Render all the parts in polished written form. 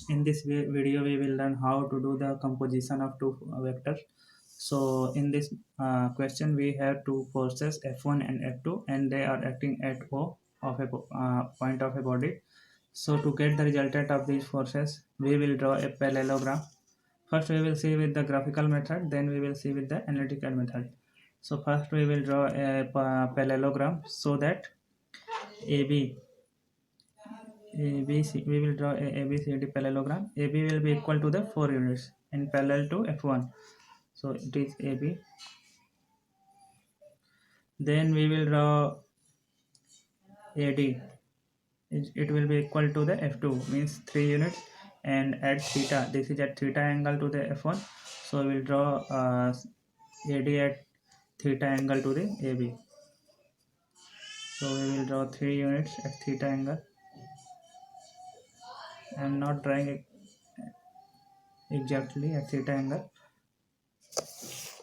In this video we will learn how to do the composition of two vectors. So in this question we have two forces F1 and F2 and they are acting at O of a point of a body. So to get the resultant of these forces we will draw a parallelogram. First we will see with the graphical method, then we will see with the analytical method. So first we will draw a parallelogram so that AB ABC, we will draw a ABCD parallelogram. AB will be equal to the 4 units in parallel to F1. So it is AB. Then we will draw AD. It will be equal to the F2, means 3 units, and at theta. This is at theta angle to the F1. So we will draw AD at theta angle to the AB. So we will draw 3 units at theta angle. I am not drawing it exactly at theta angle,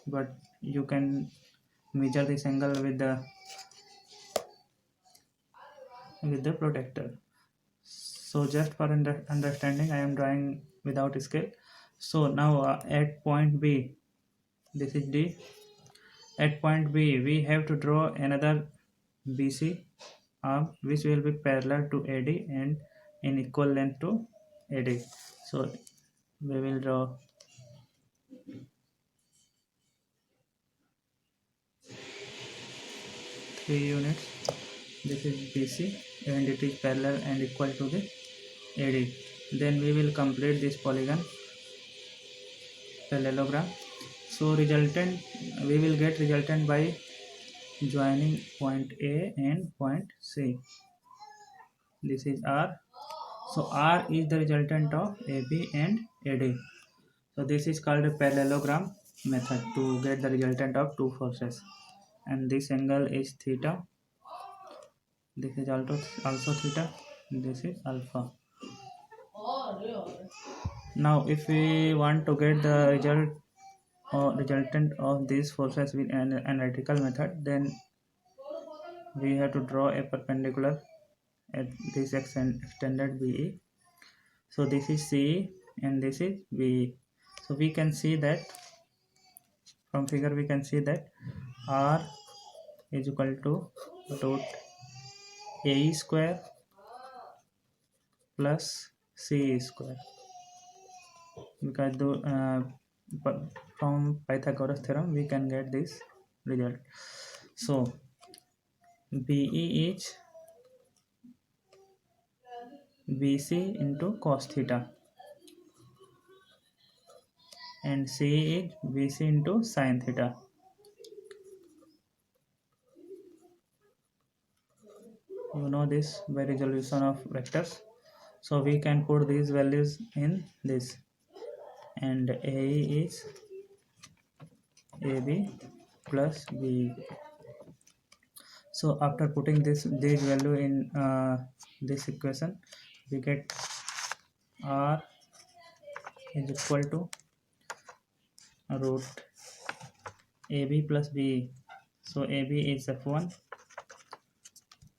but you can measure this angle with the protector. So just for understanding I am drawing without scale. So now at point B, this is D. At point B we have to draw another BC arm which will be parallel to AD and in equal length to AD. So we will draw three units. This is BC and it is parallel and equal to the AD. Then we will complete this polygon parallelogram. So resultant, we will get resultant by joining point A and point C. This is R. So R is the resultant of AB and AD. So this is called a parallelogram method to get the resultant of two forces. And this angle is theta. This is also theta. This is alpha. Now if we want to get the resultant of these forces with an analytical method, then we have to draw a perpendicular at this extended BE. So this is CE and this is BE. So we can see that from figure we can see that R is equal to root AE square plus CE square, because from Pythagoras theorem we can get this result. So BE is BC into cos theta and CE is BC into sin theta. You know this by resolution of vectors. So we can put these values in this, and AE is AB plus BE. So after putting this value in this equation, we get R is equal to root AB plus BE. So AB is F1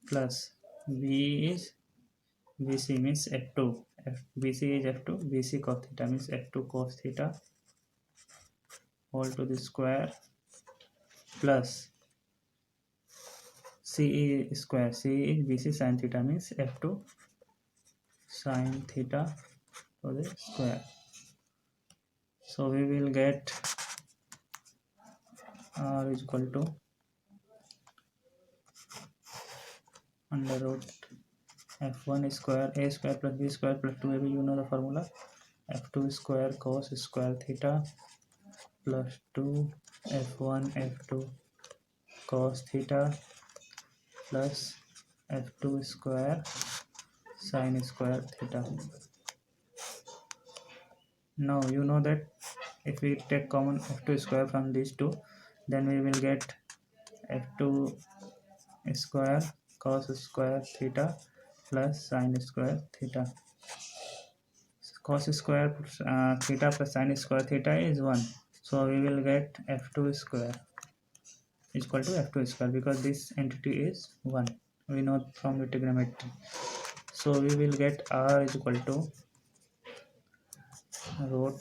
plus BE is BC means F2. BC is F2. BC cos theta means F2 cos theta whole to the square plus CE square. CE is BC sin theta means F2 sin theta to the square. So we will get R is equal to under root F1 square A square plus B square plus 2AB. You know the formula. F2 square cos square theta plus 2 F1 F2 cos theta plus F2 square sin square theta. Now you know that if we take common F2 square from these two, then we will get F2 square cos square theta plus sin square theta. Cos square theta plus sin square theta is 1. So we will get F2 square is equal to F2 square because this entity is 1. We know from the trigonometry. So we will get R is equal to root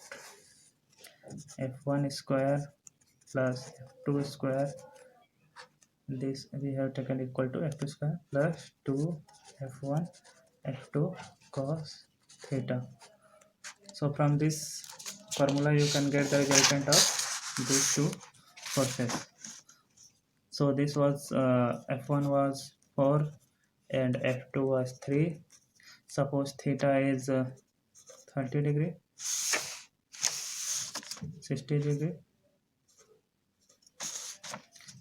f1 square plus f2 square. This we have taken equal to f2 square plus 2 f1 f2 cos theta. So from this formula you can get the resultant of these two forces. So this was f1 was 4 and f2 was 3. Suppose theta is 30 degree, 60 degree.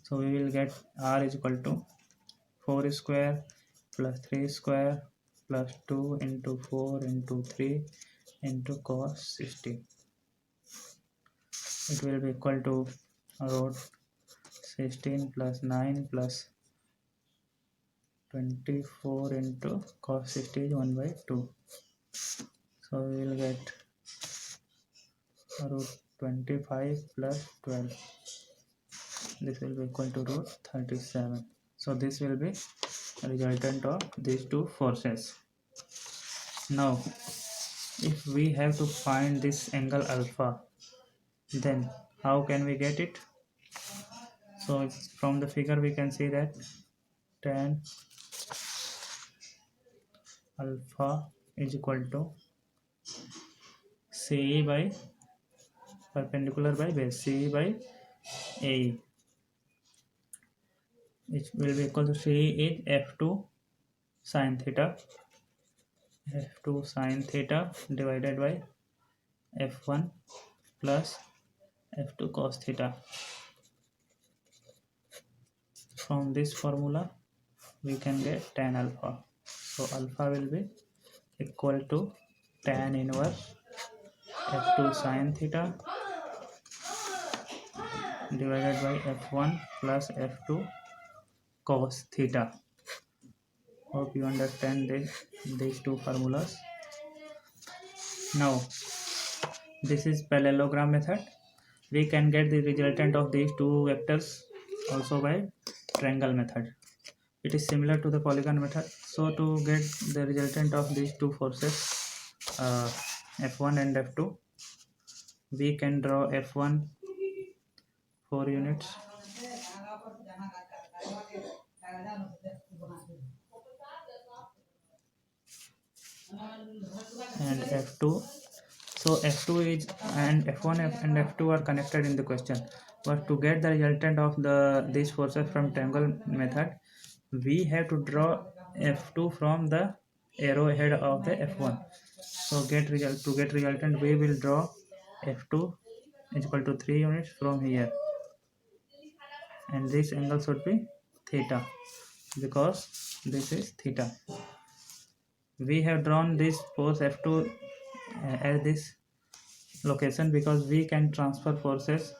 So we will get r is equal to 4 square plus 3 square plus 2 into 4 into 3 into cos 60. It will be equal to root 16 plus 9 plus 24 into cos 60 is 1 by 2. So we will get root 25 plus 12. This will be equal to root 37. So this will be resultant of these two forces. Now if we have to find this angle alpha, then how can we get it? So from the figure we can see that tan alpha is equal to CE by perpendicular by base, CE by AE, which will be equal to CE is f2 sin theta, f2 sin theta divided by f1 plus f2 cos theta. From this formula we can get tan alpha. So alpha will be equal to tan inverse f2 sin theta divided by f1 plus f2 cos theta. Hope you understand these two formulas. Now this is parallelogram method. We can get the resultant of these two vectors also by triangle method. It is similar to the polygon method. So to get the resultant of these two forces, f1 and f2, we can draw f1 4 units, and f2. So f2 is and f1 and f2 are connected in the question, but to get the resultant of these forces from triangle method, we have to draw f2 from the arrowhead of the f1. So to get resultant we will draw f2 is equal to 3 units from here, and this angle should be theta because this is theta. We have drawn this force f2 at this location because we can transfer forces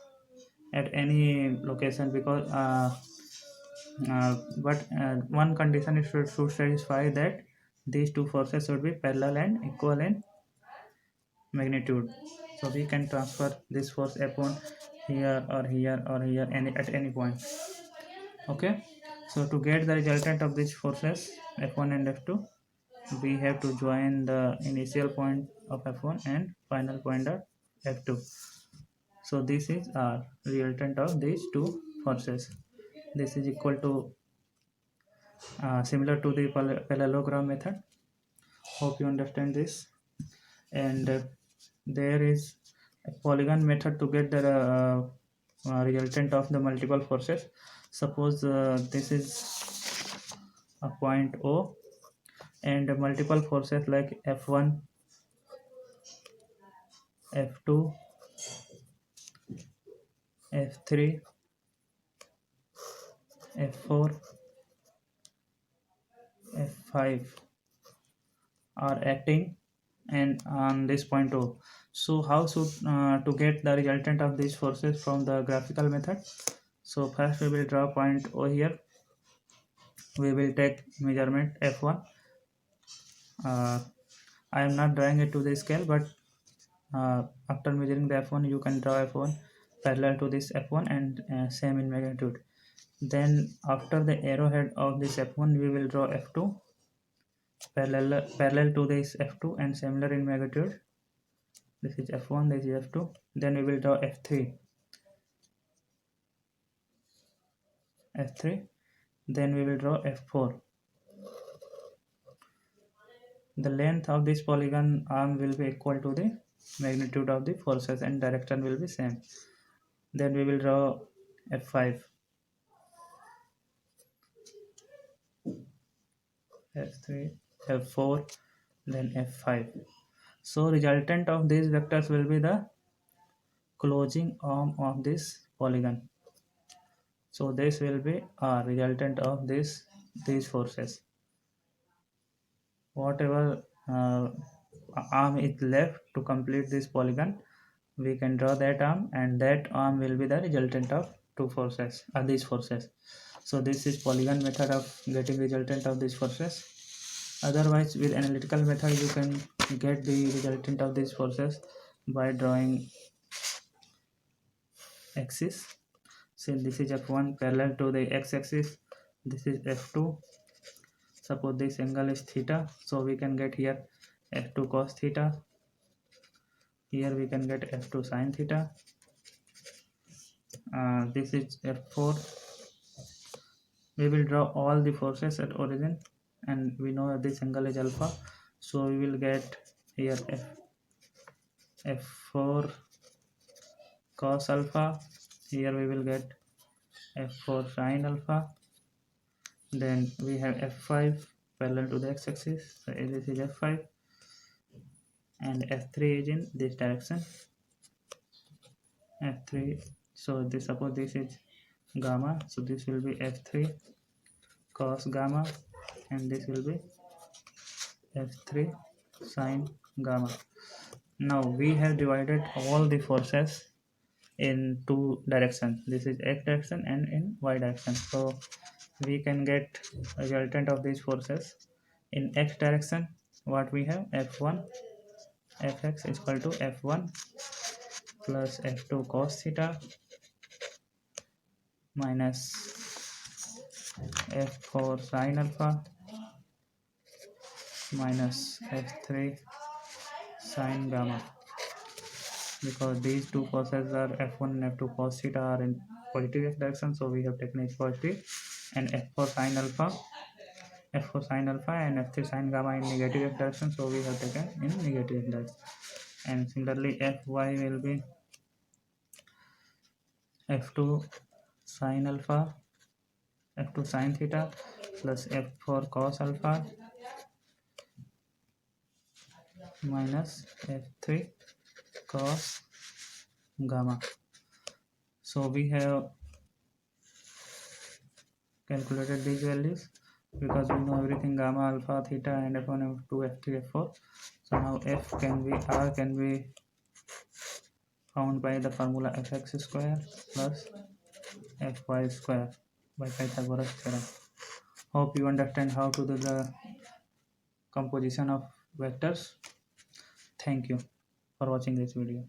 at any location, because but one condition is should satisfy that these two forces should be parallel and equal in magnitude. So we can transfer this force f1 here or here or here at any point. Okay, so to get the resultant of these forces f1 and f2, we have to join the initial point of f1 and final point of f2. So this is our resultant of these two forces. This is equal to similar to the parallelogram method. Hope you understand this. And there is a polygon method to get the resultant of the multiple forces. Suppose this is a point O, and multiple forces like f1, f2, f3, f4, f5 are acting and on this point O. So how should to get the resultant of these forces from the graphical method? So first we will draw point O here. We will take measurement f1. I am not drawing it to the scale, but after measuring the f1 you can draw f1 parallel to this f1 and same in magnitude. Then after the arrowhead of this f1 we will draw f2 parallel to this f2 and similar in magnitude. This is f1, this is f2. Then we will draw f3. Then we will draw f4. The length of this polygon arm will be equal to the magnitude of the forces and direction will be same. Then we will draw f5, f3, f4, then f5. So resultant of these vectors will be the closing arm of this polygon. So this will be a resultant of these forces. Whatever arm is left to complete this polygon, we can draw that arm, and that arm will be the resultant of these forces. So this is polygon method of getting resultant of these forces. Otherwise, with analytical method, you can get the resultant of these forces by drawing axis. Since this is f1 parallel to the x-axis, this is f2. Suppose this angle is theta, so we can get here f2 cos theta. Here we can get f2 sin theta. This is f4. We will draw all the forces at origin, and we know this angle is alpha, so we will get here f4 cos alpha. Here we will get f4 sin alpha. Then we have f5 parallel to the x-axis, so this is f5, and f3 is in this direction, f3. So this, suppose this is gamma, so this will be f3 cos gamma, and this will be f3 sin gamma. Now we have divided all the forces in two directions. This is x direction and in y direction. So we can get resultant of these forces in x direction. What we have, f1 fx is equal to f1 plus f2 cos theta minus f4 sin alpha minus f3 sin gamma. Because these two forces are f1 and f2 cos theta are in positive x direction, so we have taken it positive, and f4 sin alpha and f3 sin gamma in negative x direction, so we have taken in negative x direction. And similarly fy will be f2 sin alpha, f2 sin theta plus f4 cos alpha minus f3 cos gamma. So we have calculated these values because we know everything, gamma, alpha, theta, and f1, f2, f3, f4. So now r can be found by the formula fx square plus fy square by Pythagoras theorem. Hope you understand how to do the composition of vectors. Thank you for watching this video.